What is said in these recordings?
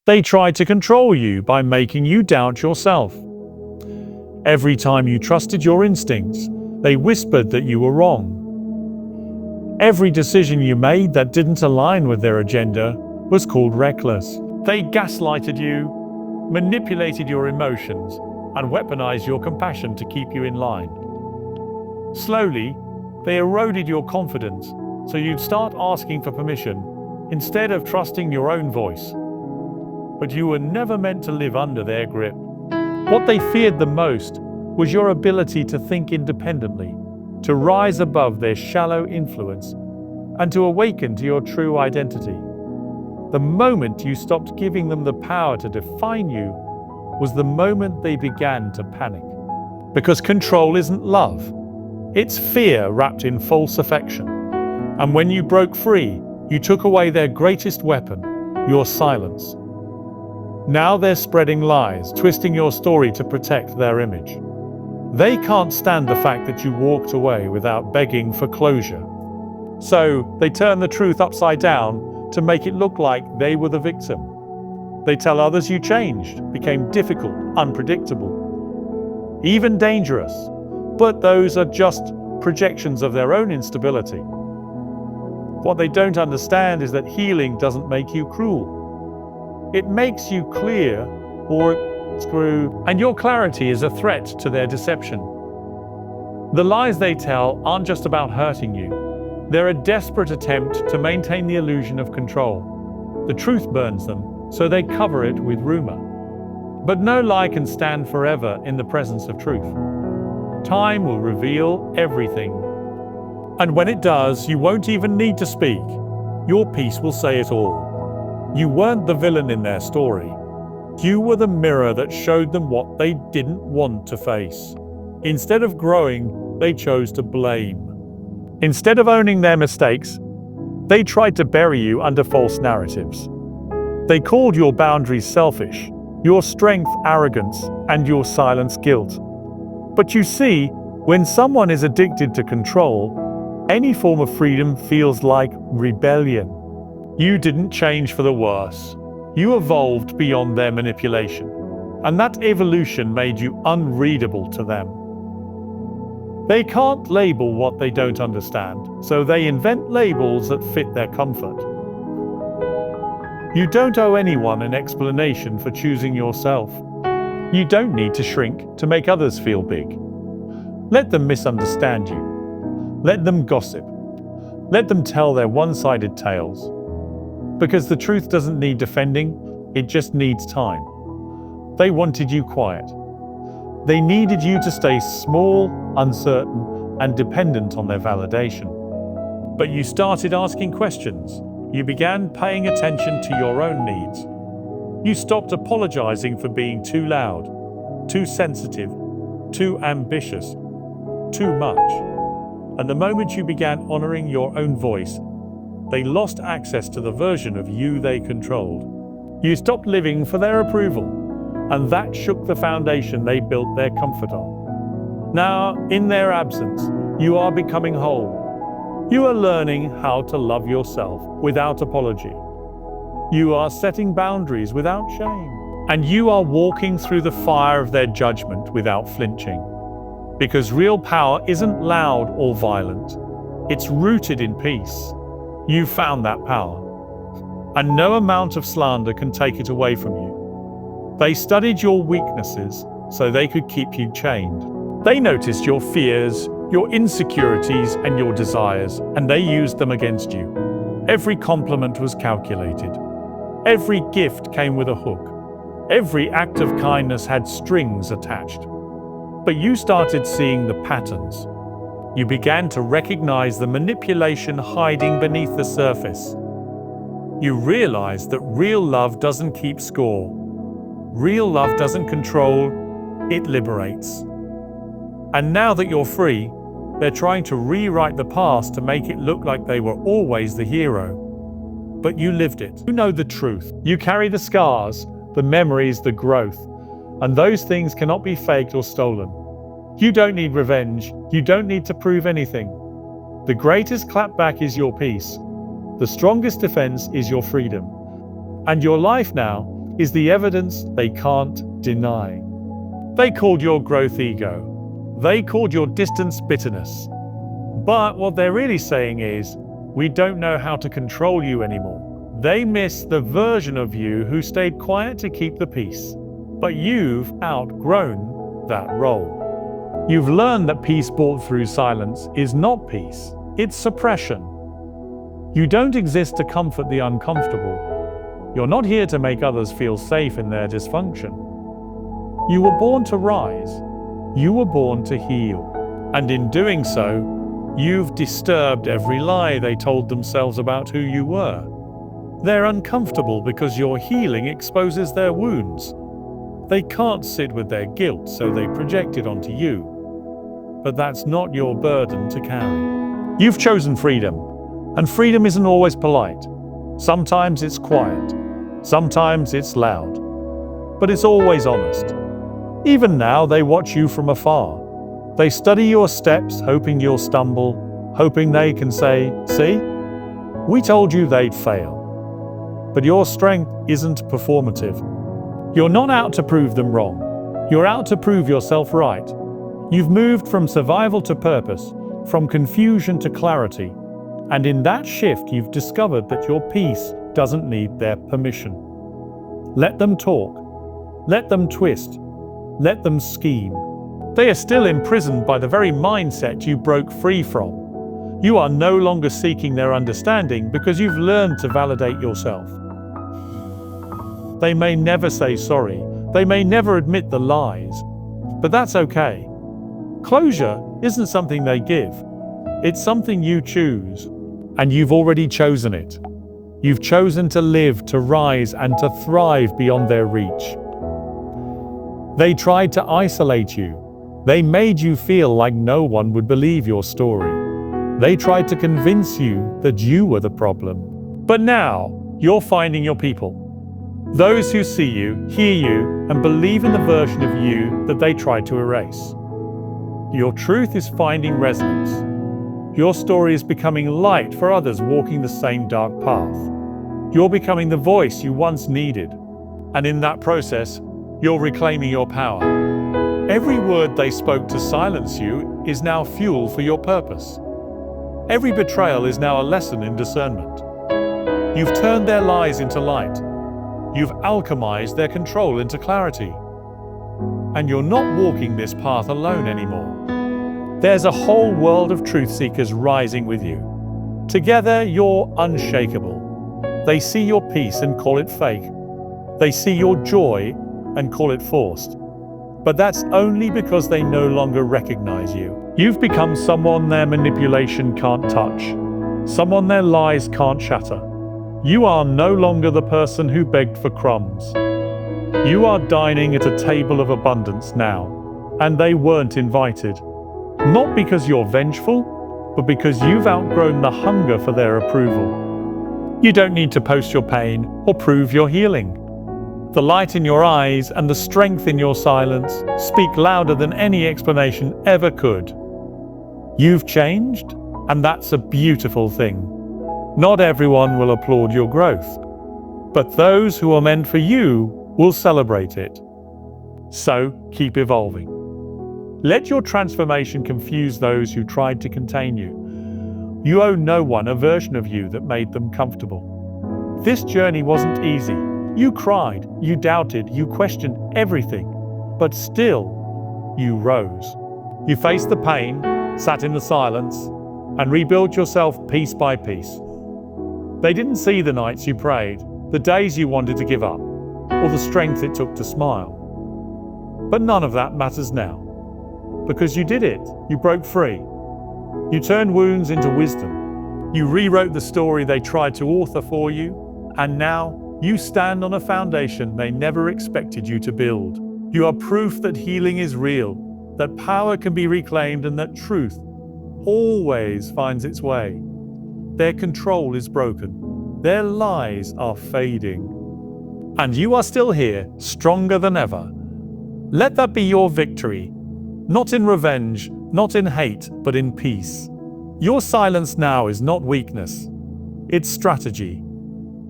They tried to control you by making you doubt yourself. Every time you trusted your instincts, they whispered that you were wrong. Every decision you made that didn't align with their agenda was called reckless. They gaslighted you, manipulated your emotions, and weaponized your compassion to keep you in line. Slowly, they eroded your confidence, so you'd start asking for permission instead of trusting your own voice. But you were never meant to live under their grip. What they feared the most was your ability to think independently, to rise above their shallow influence, and to awaken to your true identity. The moment you stopped giving them the power to define you was the moment they began to panic. Because control isn't love. It's fear wrapped in false affection. And when you broke free, you took away their greatest weapon, your silence. Now they're spreading lies, twisting your story to protect their image. They can't stand the fact that you walked away without begging for closure. So they turn the truth upside down to make it look like they were the victim. They tell others you changed, became difficult, unpredictable, even dangerous. But those are just projections of their own instability. What they don't understand is that healing doesn't make you cruel. It makes you clear, or screw, and your clarity is a threat to their deception. The lies they tell aren't just about hurting you. They're a desperate attempt to maintain the illusion of control. The truth burns them, so they cover it with rumor. But no lie can stand forever in the presence of truth. Time will reveal everything. And when it does, you won't even need to speak. Your peace will say it all. You weren't the villain in their story. You were the mirror that showed them what they didn't want to face. Instead of growing, they chose to blame. Instead of owning their mistakes, they tried to bury you under false narratives. They called your boundaries selfish, your strength arrogance, and your silence guilt. But you see, when someone is addicted to control, any form of freedom feels like rebellion. You didn't change for the worse. You evolved beyond their manipulation, and that evolution made you unreadable to them. They can't label what they don't understand, so they invent labels that fit their comfort. You don't owe anyone an explanation for choosing yourself. You don't need to shrink to make others feel big. Let them misunderstand you. Let them gossip. Let them tell their one-sided tales. Because the truth doesn't need defending, it just needs time. They wanted you quiet. They needed you to stay small, uncertain, and dependent on their validation. But you started asking questions. You began paying attention to your own needs. You stopped apologizing for being too loud, too sensitive, too ambitious, too much. And the moment you began honoring your own voice, they lost access to the version of you they controlled. You stopped living for their approval, and that shook the foundation they built their comfort on. Now, in their absence, you are becoming whole. You are learning how to love yourself without apology. You are setting boundaries without shame. And you are walking through the fire of their judgment without flinching. Because real power isn't loud or violent. It's rooted in peace. You found that power. And no amount of slander can take it away from you. They studied your weaknesses so they could keep you chained. They noticed your fears, your insecurities, and your desires, and they used them against you. Every compliment was calculated. Every gift came with a hook. Every act of kindness had strings attached. But you started seeing the patterns. You began to recognize the manipulation hiding beneath the surface. You realized that real love doesn't keep score. Real love doesn't control, it liberates. And now that you're free, they're trying to rewrite the past to make it look like they were always the hero. But you lived it. You know the truth. You carry the scars, the memories, the growth. And those things cannot be faked or stolen. You don't need revenge. You don't need to prove anything. The greatest clapback is your peace. The strongest defense is your freedom. And your life now is the evidence they can't deny. They called your growth ego. They called your distance bitterness. But what they're really saying is, we don't know how to control you anymore. They miss the version of you who stayed quiet to keep the peace. But you've outgrown that role. You've learned that peace bought through silence is not peace, it's suppression. You don't exist to comfort the uncomfortable. You're not here to make others feel safe in their dysfunction. You were born to rise. You were born to heal. And in doing so, you've disturbed every lie they told themselves about who you were. They're uncomfortable because your healing exposes their wounds. They can't sit with their guilt, so they project it onto you. But that's not your burden to carry. You've chosen freedom, and freedom isn't always polite. Sometimes it's quiet. Sometimes it's loud. But it's always honest. Even now, they watch you from afar. They study your steps, hoping you'll stumble, hoping they can say, "See? We told you they'd fail." But your strength isn't performative. You're not out to prove them wrong. You're out to prove yourself right. You've moved from survival to purpose, from confusion to clarity. And in that shift, you've discovered that your peace doesn't need their permission. Let them talk. Let them twist. Let them scheme. They are still imprisoned by the very mindset you broke free from. You are no longer seeking their understanding because you've learned to validate yourself. They may never say sorry. They may never admit the lies. But that's okay. Closure isn't something they give. It's something you choose. And you've already chosen it. You've chosen to live, to rise, and to thrive beyond their reach. They tried to isolate you. They made you feel like no one would believe your story. They tried to convince you that you were the problem. But now, you're finding your people. Those who see you, hear you, and believe in the version of you that they tried to erase. Your truth is finding resonance. Your story is becoming light for others walking the same dark path. You're becoming the voice you once needed. And in that process, you're reclaiming your power. Every word they spoke to silence you is now fuel for your purpose. Every betrayal is now a lesson in discernment. You've turned their lies into light. You've alchemized their control into clarity. And you're not walking this path alone anymore. There's a whole world of truth seekers rising with you. Together, you're unshakable. They see your peace and call it fake. They see your joy and call it forced. But that's only because they no longer recognize you. You've become someone their manipulation can't touch, someone their lies can't shatter. You are no longer the person who begged for crumbs. You are dining at a table of abundance now, and they weren't invited. Not because you're vengeful, but because you've outgrown the hunger for their approval. You don't need to post your pain or prove your healing. The light in your eyes and the strength in your silence speak louder than any explanation ever could. You've changed, and that's a beautiful thing. Not everyone will applaud your growth, but those who are meant for you will celebrate it. So keep evolving. Let your transformation confuse those who tried to contain you. You owe no one a version of you that made them comfortable. This journey wasn't easy. You cried, you doubted, you questioned everything, but still, you rose. You faced the pain, sat in the silence, and rebuilt yourself piece by piece. They didn't see the nights you prayed, the days you wanted to give up, or the strength it took to smile. But none of that matters now. Because you did it. You broke free. You turned wounds into wisdom. You rewrote the story they tried to author for you, and now you stand on a foundation they never expected you to build. You are proof that healing is real, that power can be reclaimed, and that truth always finds its way. Their control is broken. Their lies are fading. And you are still here, stronger than ever. Let that be your victory. Not in revenge, not in hate, but in peace. Your silence now is not weakness. It's strategy.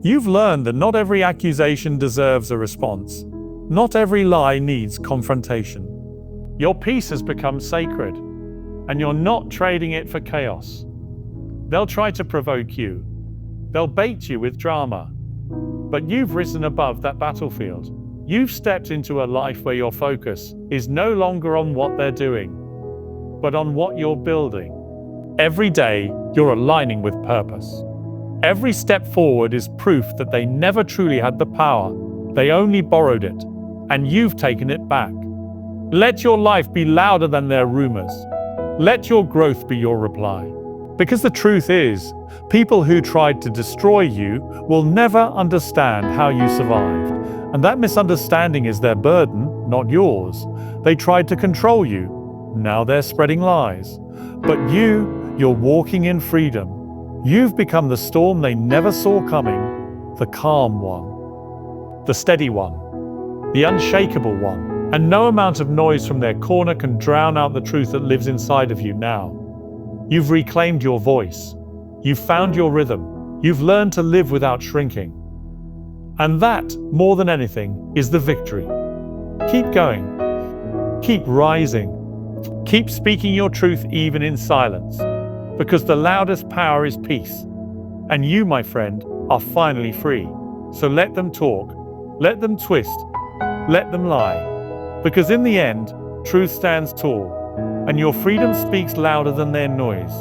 You've learned that not every accusation deserves a response. Not every lie needs confrontation. Your peace has become sacred, and you're not trading it for chaos. They'll try to provoke you. They'll bait you with drama. But you've risen above that battlefield. You've stepped into a life where your focus is no longer on what they're doing, but on what you're building. Every day, you're aligning with purpose. Every step forward is proof that they never truly had the power. They only borrowed it, and you've taken it back. Let your life be louder than their rumors. Let your growth be your reply. Because the truth is, people who tried to destroy you will never understand how you survived. And that misunderstanding is their burden, not yours. They tried to control you. Now they're spreading lies. But you're walking in freedom. You've become the storm they never saw coming, the calm one, the steady one, the unshakable one. And no amount of noise from their corner can drown out the truth that lives inside of you now. You've reclaimed your voice. You've found your rhythm. You've learned to live without shrinking. And that, more than anything, is the victory. Keep going. Keep rising. Keep speaking your truth even in silence. Because the loudest power is peace. And you, my friend, are finally free. So let them talk. Let them twist. Let them lie. Because in the end, truth stands tall. And your freedom speaks louder than their noise.